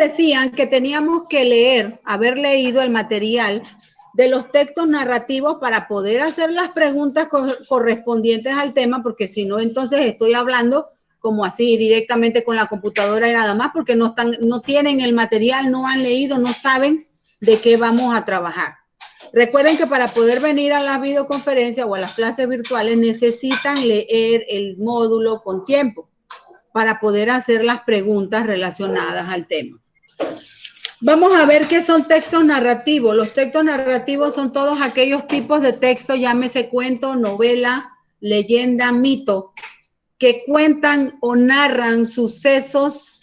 decían que teníamos que leer, haber leído el material de los textos narrativos para poder hacer las preguntas correspondientes al tema, porque si no, entonces estoy hablando como así directamente con la computadora y nada más, porque no tienen el material, no han leído, no saben de qué vamos a trabajar. Recuerden que para poder venir a las videoconferencias o a las clases virtuales necesitan leer el módulo con tiempo para poder hacer las preguntas relacionadas al tema. Vamos a ver qué son textos narrativos. Los textos narrativos son todos aquellos tipos de texto, llámese cuento, novela, leyenda, mito, que cuentan o narran sucesos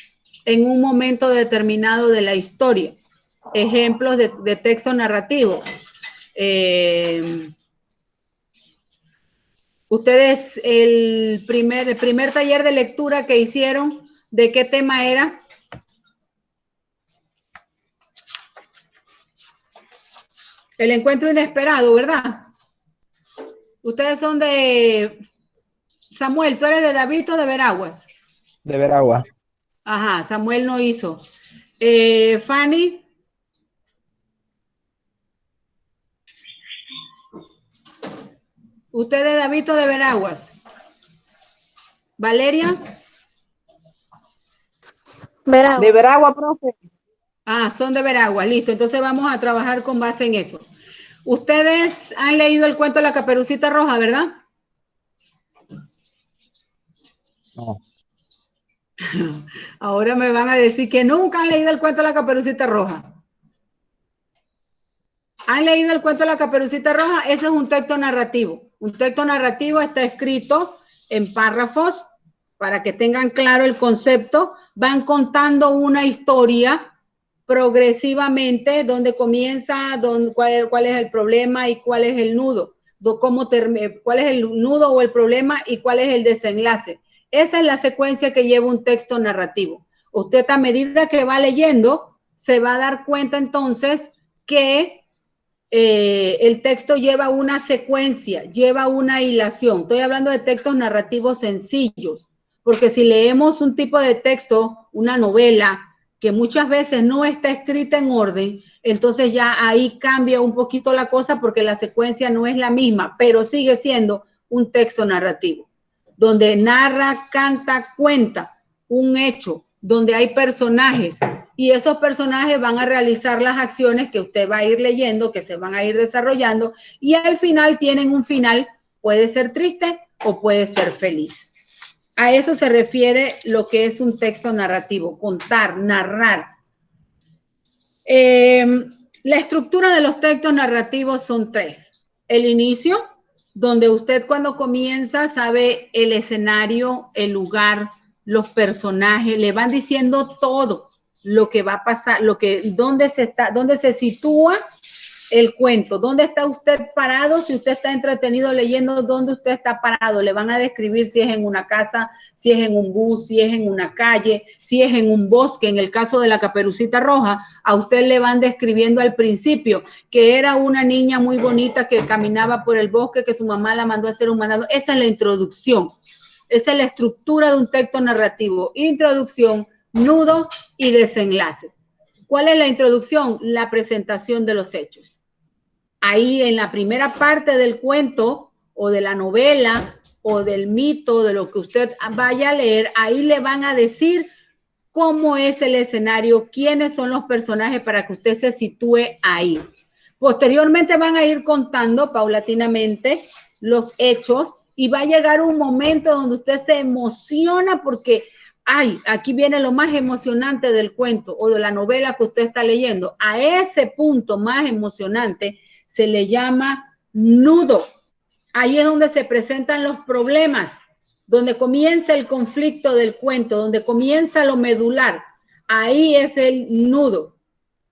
en un momento determinado de la historia. Ejemplos de texto narrativo. Ustedes, el primer taller de lectura que hicieron, ¿de qué tema era? El encuentro inesperado, ¿verdad? Ustedes son de... Samuel, ¿tú eres de David o de Veraguas? De Veragua. Ajá, Samuel no hizo. Fanny. ¿Usted de David o de Veraguas? ¿Valeria? Veraguas. De Veragua, profe. Ah, son de Veraguas, listo. Entonces vamos a trabajar con base en eso. Ustedes han leído el cuento de la Caperucita Roja, ¿verdad? No. Ahora me van a decir que nunca han leído el cuento de la Caperucita Roja. ¿Han leído el cuento de la Caperucita Roja? Ese es un texto narrativo. Un texto narrativo está escrito en párrafos para que tengan claro el concepto. Van contando una historia progresivamente, donde comienza, cuál es el problema y cuál es el nudo. Cuál es el nudo o el problema y cuál es el desenlace. Esa es la secuencia que lleva un texto narrativo. Usted a medida que va leyendo, se va a dar cuenta entonces que el texto lleva una secuencia, lleva una hilación. Estoy hablando de textos narrativos sencillos, porque si leemos un tipo de texto, una novela, que muchas veces no está escrita en orden, entonces ya ahí cambia un poquito la cosa porque la secuencia no es la misma, pero sigue siendo un texto narrativo, donde narra, canta, cuenta un hecho, donde hay personajes, y esos personajes van a realizar las acciones que usted va a ir leyendo, que se van a ir desarrollando, y al final tienen un final, puede ser triste o puede ser feliz. A eso se refiere lo que es un texto narrativo, contar, narrar. La estructura de los textos narrativos son tres. El inicio, donde usted cuando comienza sabe el escenario, el lugar, los personajes, le van diciendo todo lo que va a pasar, dónde se sitúa el cuento, dónde está usted parado, si usted está entretenido leyendo, dónde usted está parado, le van a describir si es en una casa, si es en un bus, si es en una calle, si es en un bosque. En el caso de la Caperucita Roja, a usted le van describiendo al principio que era una niña muy bonita que caminaba por el bosque, que su mamá la mandó a hacer un mandado. Esa es la introducción, esa es la estructura de un texto narrativo: introducción, nudo y desenlace. ¿Cuál es la introducción? La presentación de los hechos. Ahí en la primera parte del cuento o de la novela o del mito, de lo que usted vaya a leer, ahí le van a decir cómo es el escenario, quiénes son los personajes para que usted se sitúe ahí. Posteriormente van a ir contando paulatinamente los hechos y va a llegar un momento donde usted se emociona porque ay, aquí viene lo más emocionante del cuento o de la novela que usted está leyendo. A ese punto más emocionante se le llama nudo. Ahí es donde se presentan los problemas, donde comienza el conflicto del cuento, donde comienza lo medular. Ahí es el nudo.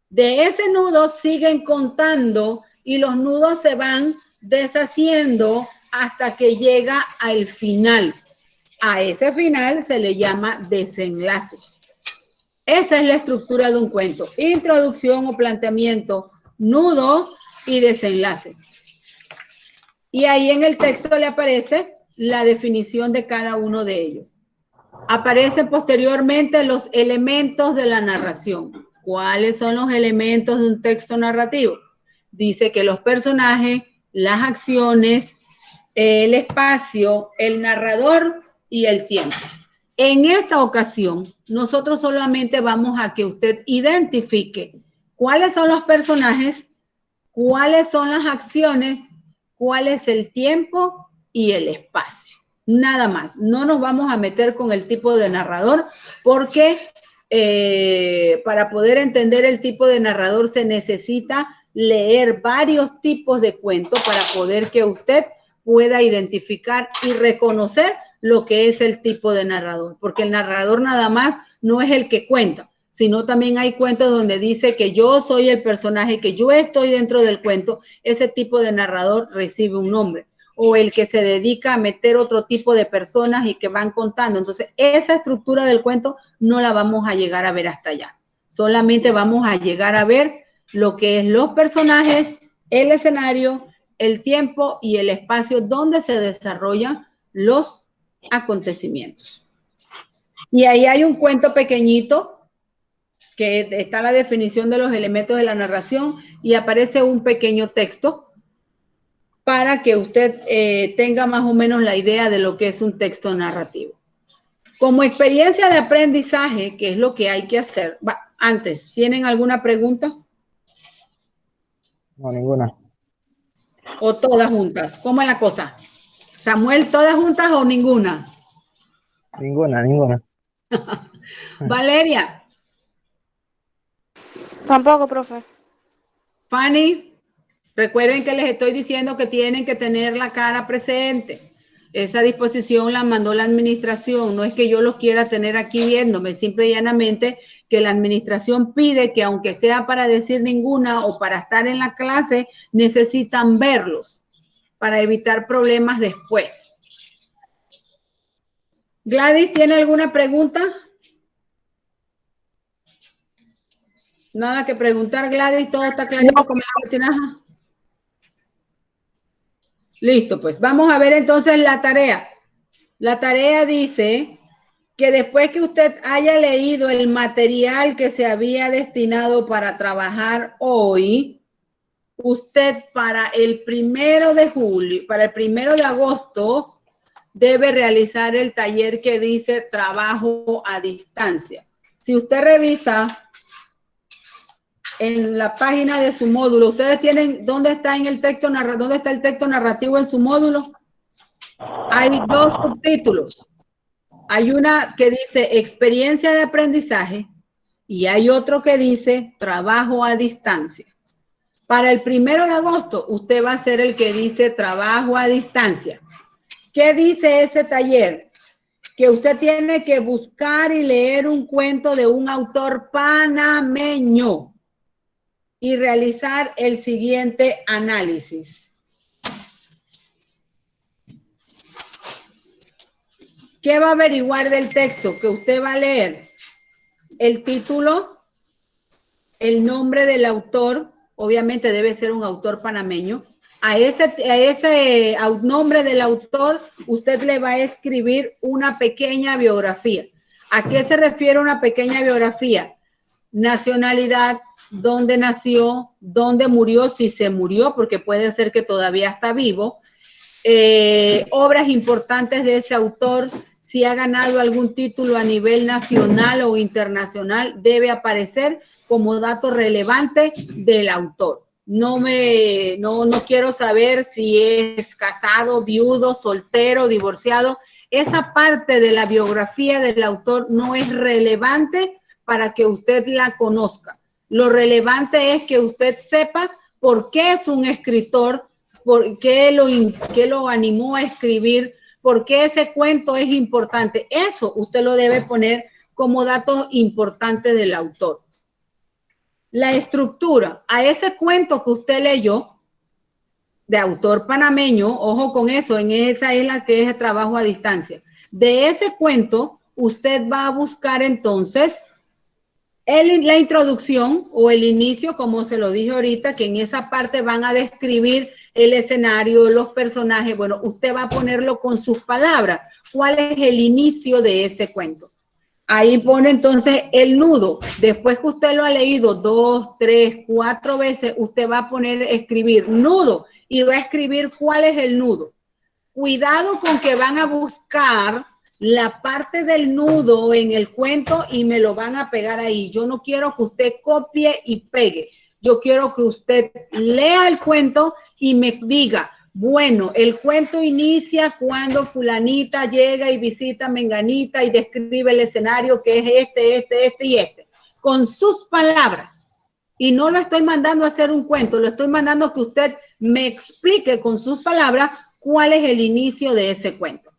De ese nudo siguen contando y los nudos se van deshaciendo hasta que llega al final. A ese final se le llama desenlace. Esa es la estructura de un cuento: introducción o planteamiento, nudo y desenlace. Y ahí en el texto le aparece la definición de cada uno de ellos. Aparecen posteriormente los elementos de la narración. ¿Cuáles son los elementos de un texto narrativo? Dice que los personajes, las acciones, el espacio, el narrador y el tiempo. En esta ocasión, nosotros solamente vamos a que usted identifique cuáles son los personajes, cuáles son las acciones, cuál es el tiempo y el espacio. Nada más. No nos vamos a meter con el tipo de narrador porque para poder entender el tipo de narrador se necesita leer varios tipos de cuentos para poder que usted pueda identificar y reconocer lo que es el tipo de narrador, porque el narrador nada más no es el que cuenta, sino también hay cuentos donde dice que yo soy el personaje, que yo estoy dentro del cuento. Ese tipo de narrador recibe un nombre, o el que se dedica a meter otro tipo de personas y que van contando. Entonces, esa estructura del cuento no la vamos a llegar a ver hasta allá. Solamente vamos a llegar a ver lo que es los personajes, el escenario, el tiempo y el espacio donde se desarrollan los acontecimientos. Y ahí hay un cuento pequeñito que está la definición de los elementos de la narración y aparece un pequeño texto para que usted tenga más o menos la idea de lo que es un texto narrativo. Como experiencia de aprendizaje, que es lo que hay que hacer. Antes, ¿tienen alguna pregunta? No, ninguna. ¿O todas juntas? ¿Cómo es la cosa? Samuel, ¿todas juntas o ninguna? Ninguna. Valeria. Tampoco, profe. Fanny, recuerden que les estoy diciendo que tienen que tener la cara presente. Esa disposición la mandó la administración. No es que yo los quiera tener aquí viéndome, simple y llanamente que la administración pide que aunque sea para decir ninguna o para estar en la clase, necesitan verlos para evitar problemas después. Gladys, ¿tiene alguna pregunta? Nada que preguntar, Gladys, todo está clarito como la tinaja. Listo, pues vamos a ver entonces la tarea. La tarea dice que después que usted haya leído el material que se había destinado para trabajar hoy, usted para el 1 de julio, para el 1 de agosto, debe realizar el taller que dice trabajo a distancia. Si usted revisa en la página de su módulo, ustedes tienen, ¿dónde está en el texto dónde está el texto narrativo en su módulo? Hay dos subtítulos. Hay una que dice experiencia de aprendizaje y hay otro que dice trabajo a distancia. Para el 1 de agosto, usted va a ser el que dice trabajo a distancia. ¿Qué dice ese taller? Que usted tiene que buscar y leer un cuento de un autor panameño y realizar el siguiente análisis. ¿Qué va a averiguar del texto que usted va a leer? El título, el nombre del autor, obviamente debe ser un autor panameño. A ese nombre del autor, usted le va a escribir una pequeña biografía. ¿A qué se refiere una pequeña biografía? Nacionalidad, dónde nació, dónde murió, si se murió, porque puede ser que todavía está vivo. Obras importantes de ese autor, si ha ganado algún título a nivel nacional o internacional, debe aparecer como dato relevante del autor. No quiero saber si es casado, viudo, soltero, divorciado. Esa parte de la biografía del autor no es relevante para que usted la conozca. Lo relevante es que usted sepa por qué es un escritor, por qué lo animó a escribir, por qué ese cuento es importante. Eso usted lo debe poner como dato importante del autor. La estructura, a ese cuento que usted leyó, de autor panameño, ojo con eso, en esa es la que es trabajo a distancia. De ese cuento, usted va a buscar entonces la introducción o el inicio, como se lo dije ahorita, que en esa parte van a describir el escenario, los personajes. Bueno, usted va a ponerlo con sus palabras. ¿Cuál es el inicio de ese cuento? Ahí pone entonces el nudo. Después que usted lo ha leído 2, 3, 4 veces, usted va a poner, escribir nudo y va a escribir cuál es el nudo. Cuidado con que van a buscar la parte del nudo en el cuento y me lo van a pegar ahí. Yo no quiero que usted copie y pegue. Yo quiero que usted lea el cuento y me diga, bueno, el cuento inicia cuando fulanita llega y visita a menganita y describe el escenario que es este y este, con sus palabras. Y no lo estoy mandando a hacer un cuento, lo estoy mandando a que usted me explique con sus palabras cuál es el inicio de ese cuento.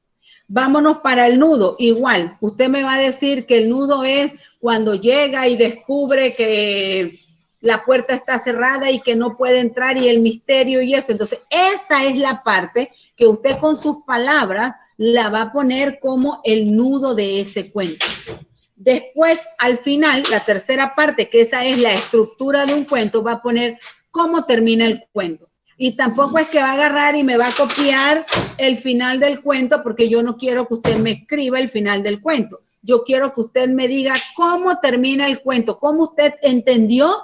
Vámonos para el nudo. Igual, usted me va a decir que el nudo es cuando llega y descubre que la puerta está cerrada y que no puede entrar y el misterio y eso. Entonces, esa es la parte que usted con sus palabras la va a poner como el nudo de ese cuento. Después, al final, la tercera parte, que esa es la estructura de un cuento, va a poner cómo termina el cuento. Y tampoco es que va a agarrar y me va a copiar el final del cuento, porque yo no quiero que usted me escriba el final del cuento. Yo quiero que usted me diga cómo termina el cuento, cómo usted entendió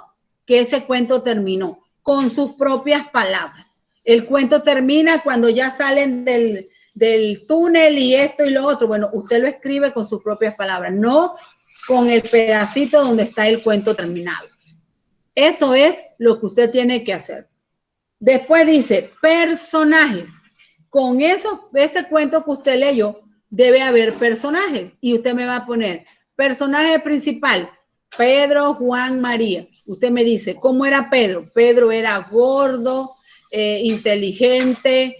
que ese cuento terminó, con sus propias palabras. El cuento termina cuando ya salen del túnel y esto y lo otro. Bueno, usted lo escribe con sus propias palabras, no con el pedacito donde está el cuento terminado. Eso es lo que usted tiene que hacer. Después dice personajes. Con ese cuento que usted leyó, debe haber personajes. Y usted me va a poner personaje principal, Pedro, Juan, María. Usted me dice, ¿cómo era Pedro? Pedro era gordo, inteligente,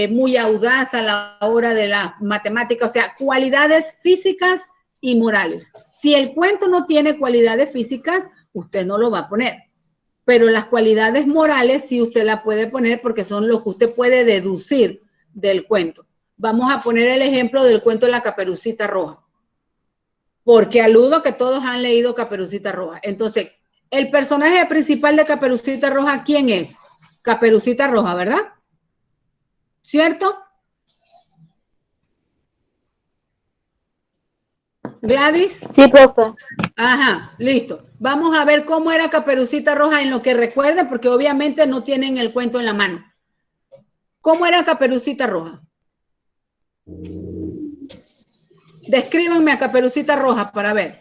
muy audaz a la hora de la matemática, o sea, cualidades físicas y morales. Si el cuento no tiene cualidades físicas, usted no lo va a poner. Pero las cualidades morales sí usted la puede poner porque son lo que usted puede deducir del cuento. Vamos a poner el ejemplo del cuento de la Caperucita Roja. Porque aludo que todos han leído Caperucita Roja. Entonces, el personaje principal de Caperucita Roja, ¿quién es? Caperucita Roja, ¿verdad? ¿Cierto? Gladys. Sí, profe. Ajá, listo. Vamos a ver cómo era Caperucita Roja en lo que recuerden, porque obviamente no tienen el cuento en la mano. ¿Cómo era Caperucita Roja? Descríbanme a Caperucita Roja para ver.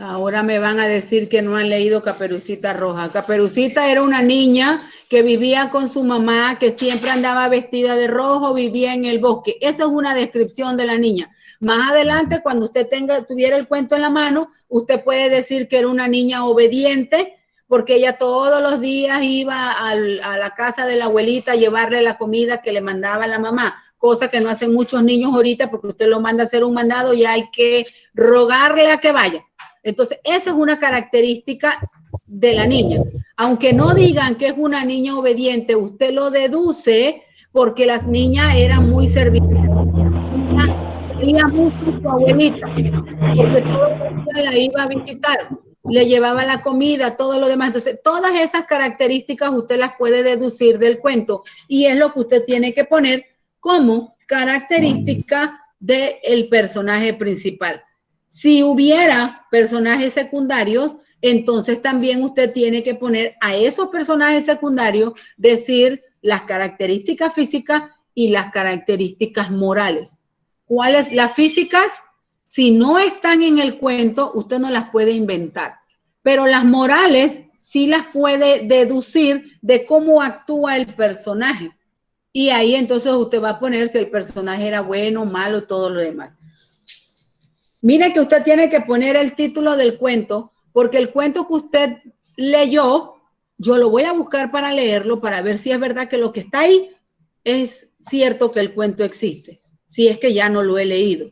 Ahora me van a decir que no han leído Caperucita Roja. Caperucita era una niña que vivía con su mamá, que siempre andaba vestida de rojo, vivía en el bosque. Esa es una descripción de la niña. Más adelante, cuando usted tuviera el cuento en la mano, usted puede decir que era una niña obediente, porque ella todos los días iba a la casa de la abuelita a llevarle la comida que le mandaba la mamá, cosa que no hacen muchos niños ahorita, porque usted lo manda a hacer un mandado y hay que rogarle a que vaya. Entonces, esa es una característica de la niña. Aunque no digan que es una niña obediente, usted lo deduce porque las niñas eran muy serviciales. Quería mucho a su abuelita, porque todos los días la iba a visitar, le llevaba la comida, todo lo demás. Entonces, todas esas características usted las puede deducir del cuento y es lo que usted tiene que poner como característica del personaje principal. Si hubiera personajes secundarios, entonces también usted tiene que poner a esos personajes secundarios, decir las características físicas y las características morales. ¿Cuáles? Las físicas, si no están en el cuento, usted no las puede inventar. Pero las morales sí las puede deducir de cómo actúa el personaje. Y ahí entonces usted va a poner si el personaje era bueno, malo, todo lo demás. Mire que usted tiene que poner el título del cuento, porque el cuento que usted leyó, yo lo voy a buscar para leerlo, para ver si es verdad que lo que está ahí es cierto que el cuento existe, si es que ya no lo he leído.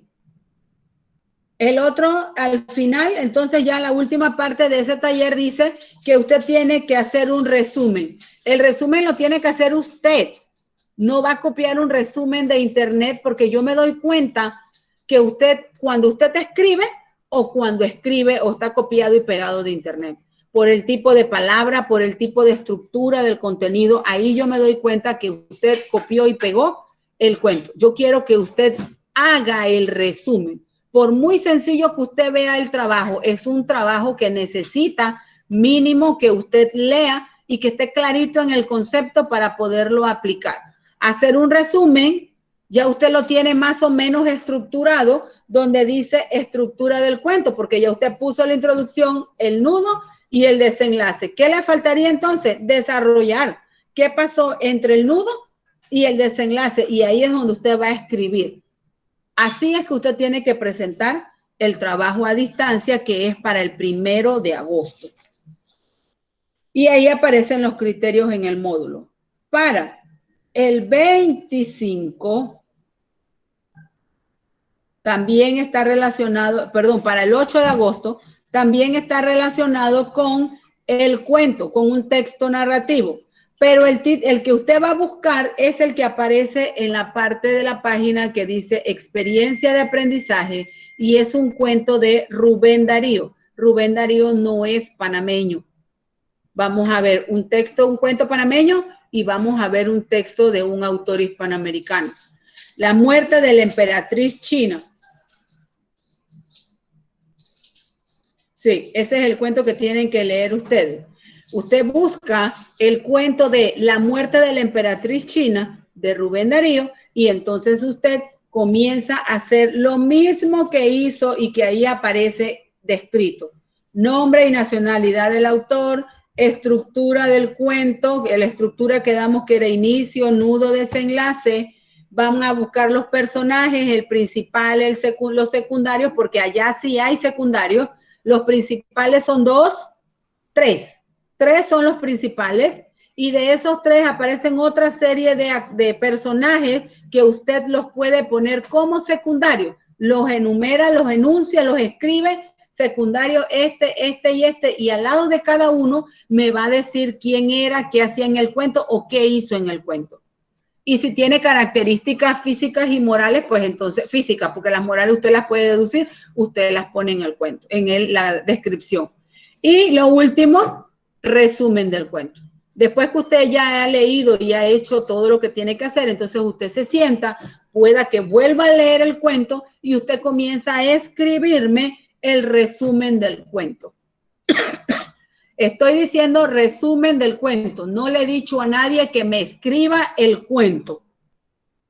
El otro, al final, entonces ya la última parte de ese taller dice que usted tiene que hacer un resumen. El resumen lo tiene que hacer usted. No va a copiar un resumen de internet porque yo me doy cuenta que usted, cuando usted escribe, o cuando escribe o está copiado y pegado de internet. Por el tipo de palabra, por el tipo de estructura del contenido, ahí yo me doy cuenta que usted copió y pegó el cuento. Yo quiero que usted haga el resumen. Por muy sencillo que usted vea el trabajo, es un trabajo que necesita mínimo que usted lea y que esté clarito en el concepto para poderlo aplicar. Hacer un resumen, ya usted lo tiene más o menos estructurado, donde dice estructura del cuento, porque ya usted puso la introducción, el nudo y el desenlace. ¿Qué le faltaría entonces? Desarrollar qué pasó entre el nudo y el desenlace, y ahí es donde usted va a escribir. Así es que usted tiene que presentar el trabajo a distancia, que es para el 1 de agosto. Y ahí aparecen los criterios en el módulo. Para el 25, también está relacionado, perdón, para el 8 de agosto, también está relacionado con el cuento, con un texto narrativo. Pero el que usted va a buscar es el que aparece en la parte de la página que dice experiencia de aprendizaje, y es un cuento de Rubén Darío. Rubén Darío no es panameño. Vamos a ver un texto, un cuento panameño, y vamos a ver un texto de un autor hispanoamericano. La muerte de la emperatriz china. Sí, ese es el cuento que tienen que leer ustedes. Usted busca el cuento de La muerte de la emperatriz china de Rubén Darío, y entonces usted comienza a hacer lo mismo que hizo y que ahí aparece descrito. Nombre y nacionalidad del autor, estructura del cuento, la estructura que damos que era inicio, nudo, desenlace. Van a buscar los personajes, el principal, los secundarios, porque allá sí hay secundarios. Los principales son 2, 3. 3 son los principales, y de esos 3 aparecen otra serie de personajes que usted los puede poner como secundarios. Los enumera, los enuncia, los escribe, secundario este y este, y al lado de cada uno me va a decir quién era, qué hacía en el cuento o qué hizo en el cuento. Y si tiene características físicas y morales, pues entonces físicas, porque las morales usted las puede deducir, usted las pone en el cuento, en la descripción. Y lo último, resumen del cuento. Después que usted ya ha leído y ha hecho todo lo que tiene que hacer, entonces usted se sienta, pueda que vuelva a leer el cuento y usted comienza a escribirme el resumen del cuento. Estoy diciendo resumen del cuento. No le he dicho a nadie que me escriba el cuento.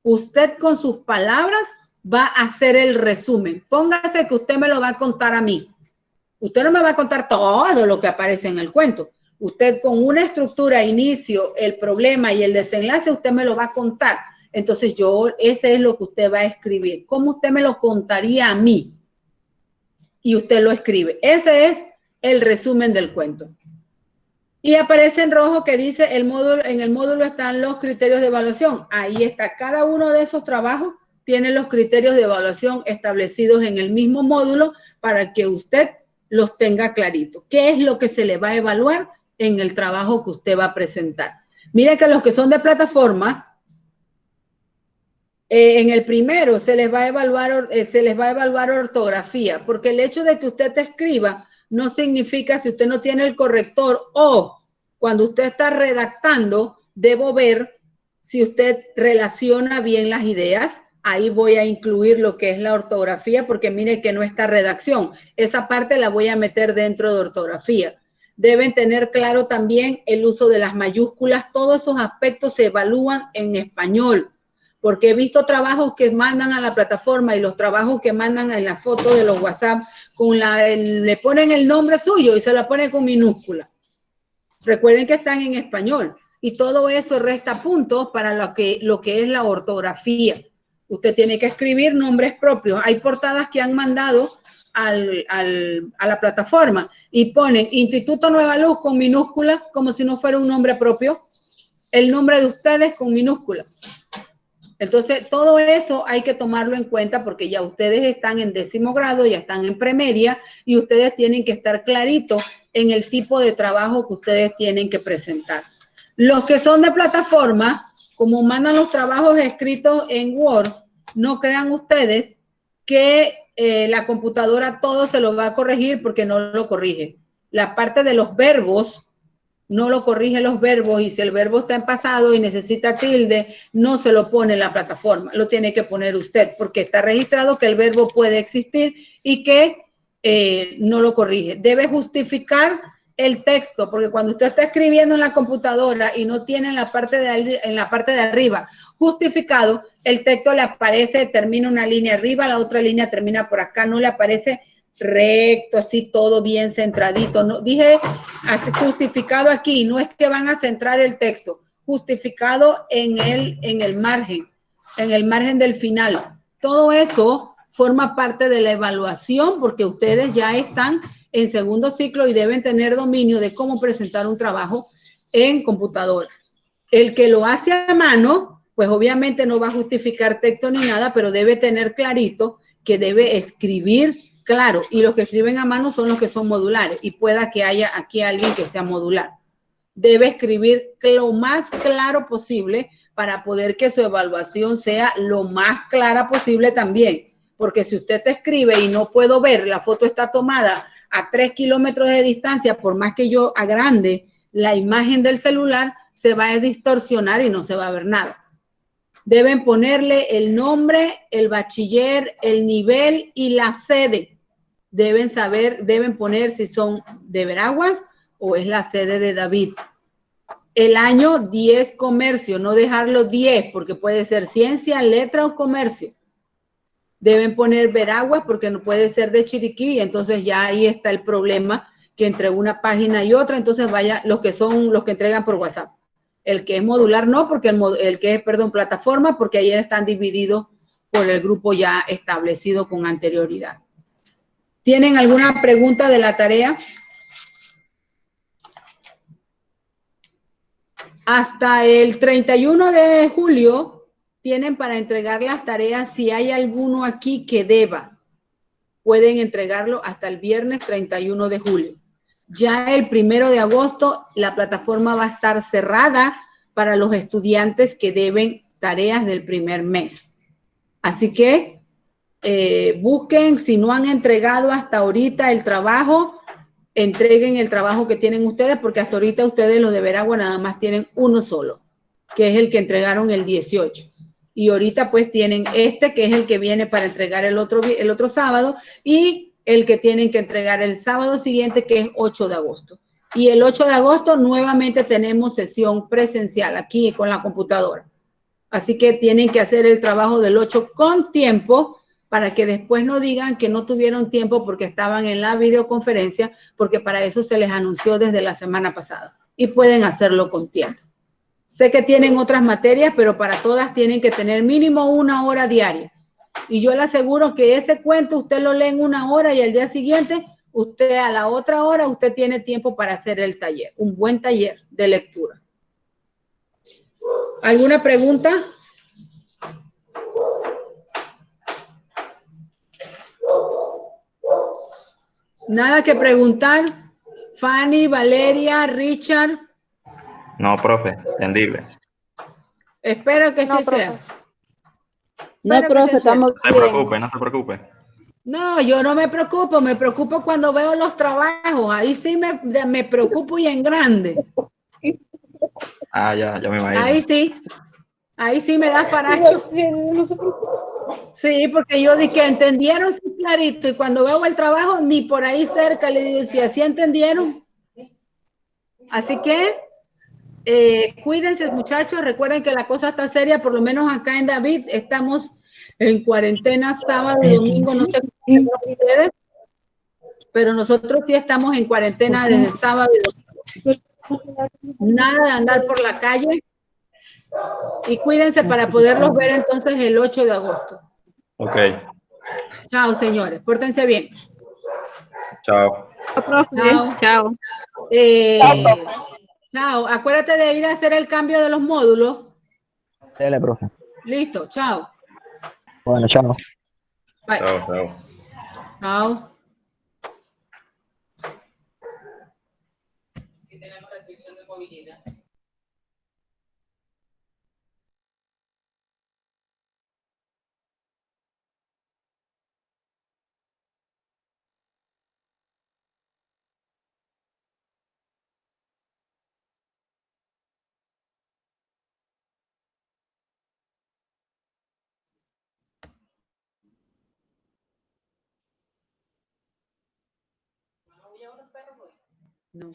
Usted con sus palabras va a hacer el resumen. Póngase que usted me lo va a contar a mí. Usted no me va a contar todo lo que aparece en el cuento. Usted con una estructura, inicio, el problema y el desenlace, usted me lo va a contar. Entonces ese es lo que usted va a escribir. ¿Cómo usted me lo contaría a mí? Y usted lo escribe. Ese es el resumen del cuento. Y aparece en rojo que dice en el módulo están los criterios de evaluación. Ahí está, cada uno de esos trabajos tiene los criterios de evaluación establecidos en el mismo módulo para que usted los tenga clarito. ¿Qué es lo que se le va a evaluar en el trabajo que usted va a presentar? Mire que los que son de plataforma, en el primero se les va a evaluar ortografía, porque el hecho de que usted te escriba no significa, si usted no tiene el corrector, o cuando usted está redactando, debo ver si usted relaciona bien las ideas. Ahí voy a incluir lo que es la ortografía, porque mire que no está redacción. Esa parte la voy a meter dentro de ortografía. Deben tener claro también el uso de las mayúsculas. Todos esos aspectos se evalúan en español, porque he visto trabajos que mandan a la plataforma y los trabajos que mandan en la foto de los WhatsApp, le ponen el nombre suyo y se la ponen con minúscula. Recuerden que están en español, y todo eso resta puntos para lo que es la ortografía. Usted tiene que escribir nombres propios. Hay portadas que han mandado a la plataforma y ponen Instituto Nueva Luz con minúscula, como si no fuera un nombre propio, el nombre de ustedes con minúscula. Entonces, todo eso hay que tomarlo en cuenta, porque ya ustedes están en 10º grado, ya están en premedia, y ustedes tienen que estar claritos en el tipo de trabajo que ustedes tienen que presentar. Los que son de plataforma, como mandan los trabajos escritos en Word, no crean ustedes que la computadora todo se lo va a corregir porque no lo corrige. La parte de los verbos, no lo corrige los verbos, y si el verbo está en pasado y necesita tilde, no se lo pone en la plataforma, lo tiene que poner usted, porque está registrado que el verbo puede existir y que no lo corrige. Debe justificar el texto, porque cuando usted está escribiendo en la computadora y no tiene en la parte de arriba justificado, el texto le aparece, termina una línea arriba, la otra línea termina por acá, no le aparece recto, así todo bien centradito. No, dije así, justificado aquí, no es que van a centrar el texto, justificado en el margen del final. Todo eso forma parte de la evaluación, porque ustedes ya están en segundo ciclo y deben tener dominio de cómo presentar un trabajo en computadora. El que lo hace a mano, pues obviamente no va a justificar texto ni nada, pero debe tener clarito que debe escribir claro, y los que escriben a mano son los que son modulares, y pueda que haya aquí alguien que sea modular. Debe escribir lo más claro posible para poder que su evaluación sea lo más clara posible también, porque si usted te escribe y no puedo ver, la foto está tomada a 3 kilómetros de distancia, por más que yo agrande la imagen del celular, se va a distorsionar y no se va a ver nada. Deben ponerle el nombre, el bachiller, el nivel y la sede. Deben saber, deben poner si son de Veraguas o es la sede de David. El año 10 comercio, no dejarlo 10 porque puede ser ciencia, letra o comercio. Deben poner Veraguas porque no puede ser de Chiriquí, entonces ya ahí está el problema, que entre una página y otra, entonces vaya los que son los que entregan por WhatsApp. El que es modular no, porque el que es, perdón, plataforma, porque ahí están divididos por el grupo ya establecido con anterioridad. ¿Tienen alguna pregunta de la tarea? Hasta el 31 de julio tienen para entregar las tareas. Si hay alguno aquí que deba, pueden entregarlo hasta el viernes 31 de julio. Ya el 1 de agosto la plataforma va a estar cerrada para los estudiantes que deben tareas del primer mes. Así que busquen, si no han entregado hasta ahorita el trabajo, entreguen el trabajo que tienen ustedes, porque hasta ahorita ustedes los de Veragua nada más tienen uno solo, que es el que entregaron el 18. Y ahorita pues tienen este, que es el que viene para entregar el otro sábado, y el que tienen que entregar el sábado siguiente, que es 8 de agosto. Y el 8 de agosto nuevamente tenemos sesión presencial aquí con la computadora. Así que tienen que hacer el trabajo del 8 con tiempo, para que después no digan que no tuvieron tiempo porque estaban en la videoconferencia, porque para eso se les anunció desde la semana pasada. Y pueden hacerlo con tiempo. Sé que tienen otras materias, pero para todas tienen que tener mínimo 1 hora diaria. Y yo le aseguro que ese cuento usted lo lee en 1 hora y al día siguiente, usted a la otra hora, usted tiene tiempo para hacer el taller. Un buen taller de lectura. ¿Alguna pregunta? Nada que preguntar. Fanny, Valeria, Richard. No, profe, entendible. Espero que No, sí profe. sea. No, Espero que profe, sí sea. estamos No se bien. preocupe, no se preocupe. No, yo no me preocupo cuando veo los trabajos. Ahí sí me preocupo y en grande. Ah, ya me Ahí imagino. sí me da faracho. No se preocupe. Sí, porque yo dije que entendieron sí, clarito, y cuando veo el trabajo, ni por ahí cerca le digo si así entendieron. Así que cuídense, muchachos. Recuerden que la cosa está seria, por lo menos acá en David estamos en cuarentena sábado y domingo. No sé cómo ustedes, pero nosotros sí estamos en cuarentena desde sábado y domingo. Nada de andar por la calle, y cuídense para poderlos ver entonces el 8 de agosto. Ok, Chao, señores. Pórtense bien. chao. Profe, Chao. chao. Chao. Acuérdate de ir a hacer el cambio de los módulos. Dale, profe. Listo. Chao. Bueno, chao. Bye. Chao. Chao. No.